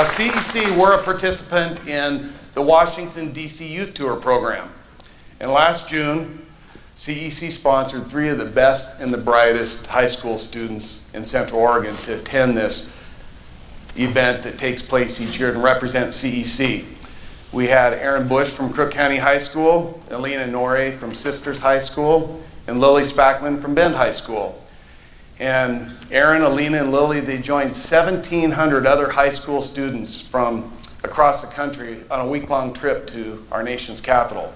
CEC, we're a participant in the Washington, D.C. Youth Tour program. And last June, CEC sponsored 3 of the best and the brightest high school students in Central Oregon to attend this event that takes place each year and represent CEC. We had Aaron Bush from Crook County High School, Alina Norrie from Sisters High School, and Lily Spackman from Bend High School. And Aaron, Alina, and Lily, they joined 1,700 other high school students from across the country on a week-long trip to our nation's capital.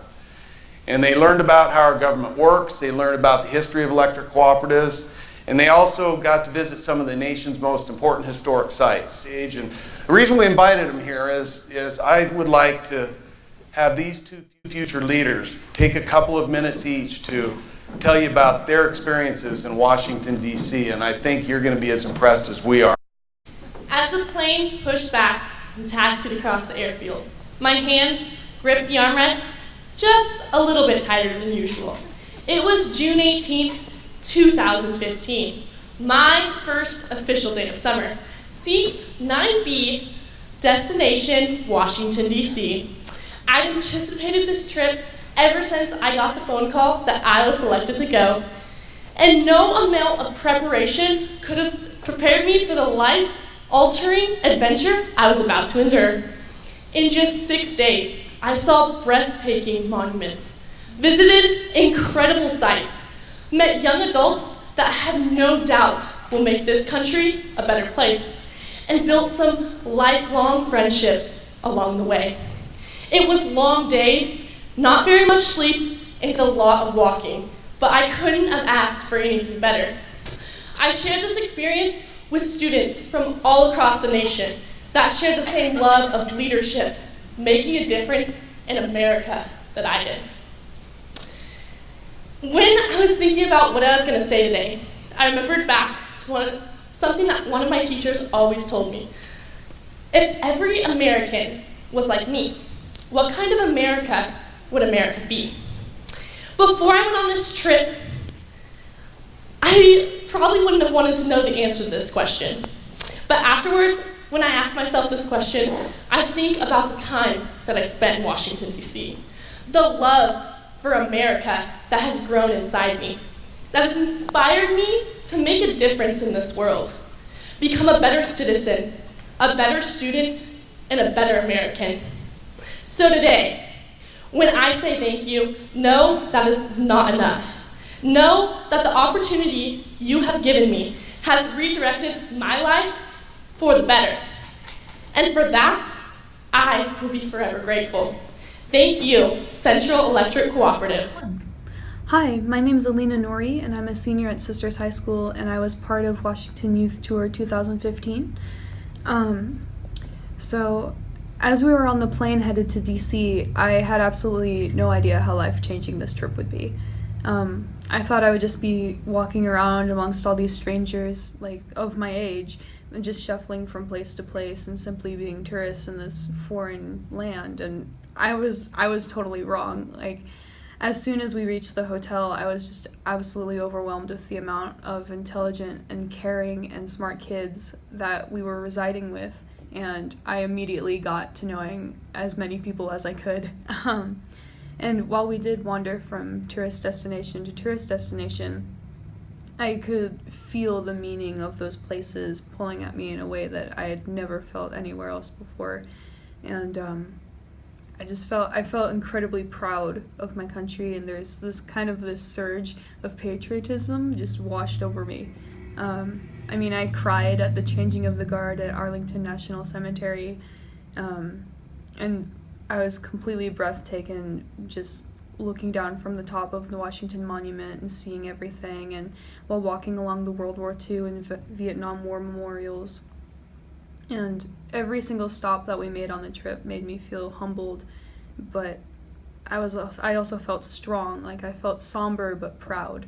And they learned about how our government works, they learned about the history of electric cooperatives, and they also got to visit some of the nation's most important historic sites. And the reason we invited them here is I would like to have these 2 future leaders take a couple of minutes each to tell you about their experiences in Washington, D.C., and I think you're going to be as impressed as we are. As the plane pushed back and taxied across the airfield, my hands gripped the armrest just a little bit tighter than usual. It was June 18th, 2015, my first official day of summer. Seat 9B, destination Washington, D.C. I'd anticipated this trip ever since I got the phone call that I was selected to go. And no amount of preparation could have prepared me for the life-altering adventure I was about to endure. In just 6 days, I saw breathtaking monuments, visited incredible sites, met young adults that I had no doubt will make this country a better place, and built some lifelong friendships along the way. It was long days, not very much sleep, and a lot of walking, but I couldn't have asked for anything better. I shared this experience with students from all across the nation that share the same love of leadership, making a difference in America that I did. When I was thinking about what I was going to say today, I remembered back to something that one of my teachers always told me. If every American was like me, what kind of America would America be? Before I went on this trip, I probably wouldn't have wanted to know the answer to this question. But afterwards, when I ask myself this question, I think about the time that I spent in Washington, D.C. The love for America that has grown inside me, that has inspired me to make a difference in this world, become a better citizen, a better student, and a better American. So today, when I say thank you, know that is not enough. Know that the opportunity you have given me has redirected my life for the better. And for that, I will be forever grateful. Thank you, Central Electric Cooperative. Hi, my name is Alina Norrie, and I'm a senior at Sisters High School, and I was part of Washington Youth Tour 2015. So as we were on the plane headed to DC, I had absolutely no idea how life-changing this trip would be. I thought I would just be walking around amongst all these strangers, like, of my age, and just shuffling from place to place and simply being tourists in this foreign land, and I was totally wrong. Like, as soon as we reached the hotel, I was just absolutely overwhelmed with the amount of intelligent and caring and smart kids that we were residing with, and I immediately got to knowing as many people as I could. And while we did wander from tourist destination to tourist destination, I could feel the meaning of those places pulling at me in a way that I had never felt anywhere else before. And I felt incredibly proud of my country, and there's this surge of patriotism just washed over me. I cried at the changing of the guard at Arlington National Cemetery, and I was completely breathtaken just looking down from the top of the Washington Monument and seeing everything, and while walking along the World War II and Vietnam War memorials. And every single stop that we made on the trip made me feel humbled, but I also felt strong. Like, I felt somber but proud.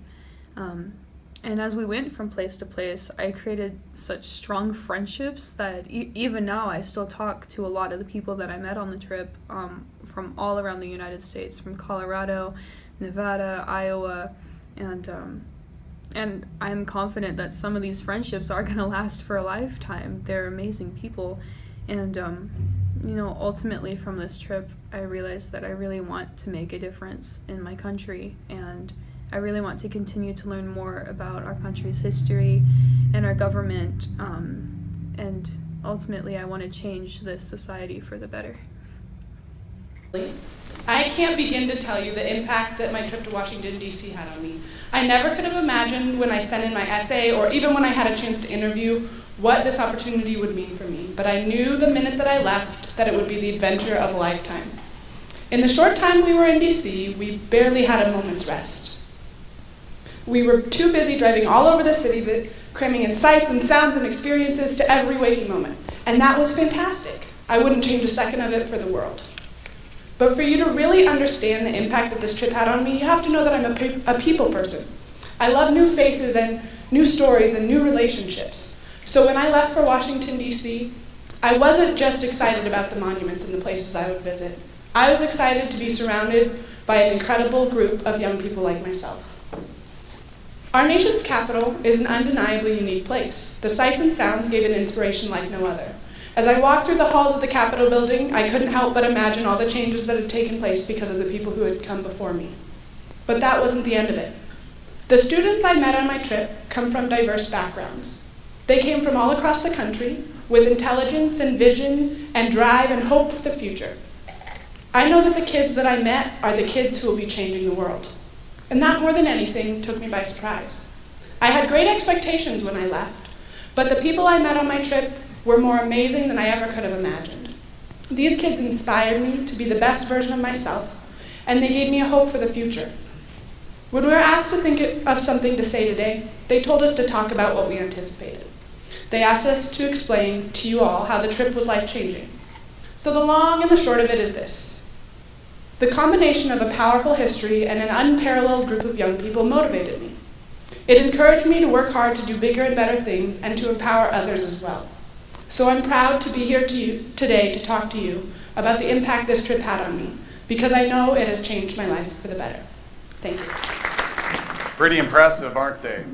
And as we went from place to place, I created such strong friendships that even now I still talk to a lot of the people that I met on the trip from all around the United States, from Colorado, Nevada, Iowa, and I'm confident that some of these friendships are going to last for a lifetime. They're amazing people, And, ultimately from this trip, I realized that I really want to make a difference in my country, and I really want to continue to learn more about our country's history and our government, and ultimately I want to change this society for the better. I can't begin to tell you the impact that my trip to Washington, D.C. had on me. I never could have imagined when I sent in my essay, or even when I had a chance to interview, what this opportunity would mean for me. But I knew the minute that I left that it would be the adventure of a lifetime. In the short time we were in D.C., we barely had a moment's rest. We were too busy driving all over the city, cramming in sights and sounds and experiences to every waking moment. And that was fantastic. I wouldn't change a second of it for the world. But for you to really understand the impact that this trip had on me, you have to know that I'm a people person. I love new faces and new stories and new relationships. So when I left for Washington, D.C., I wasn't just excited about the monuments and the places I would visit. I was excited to be surrounded by an incredible group of young people like myself. Our nation's capital is an undeniably unique place. The sights and sounds gave an inspiration like no other. As I walked through the halls of the Capitol building, I couldn't help but imagine all the changes that had taken place because of the people who had come before me. But that wasn't the end of it. The students I met on my trip come from diverse backgrounds. They came from all across the country with intelligence and vision and drive and hope for the future. I know that the kids that I met are the kids who will be changing the world. And that, more than anything, took me by surprise. I had great expectations when I left, but the people I met on my trip were more amazing than I ever could have imagined. These kids inspired me to be the best version of myself, and they gave me a hope for the future. When we were asked to think of something to say today, they told us to talk about what we anticipated. They asked us to explain to you all how the trip was life-changing. So the long and the short of it is this. The combination of a powerful history and an unparalleled group of young people motivated me. It encouraged me to work hard to do bigger and better things and to empower others as well. So I'm proud to be here today to talk to you about the impact this trip had on me, because I know it has changed my life for the better. Thank you. Pretty impressive, aren't they?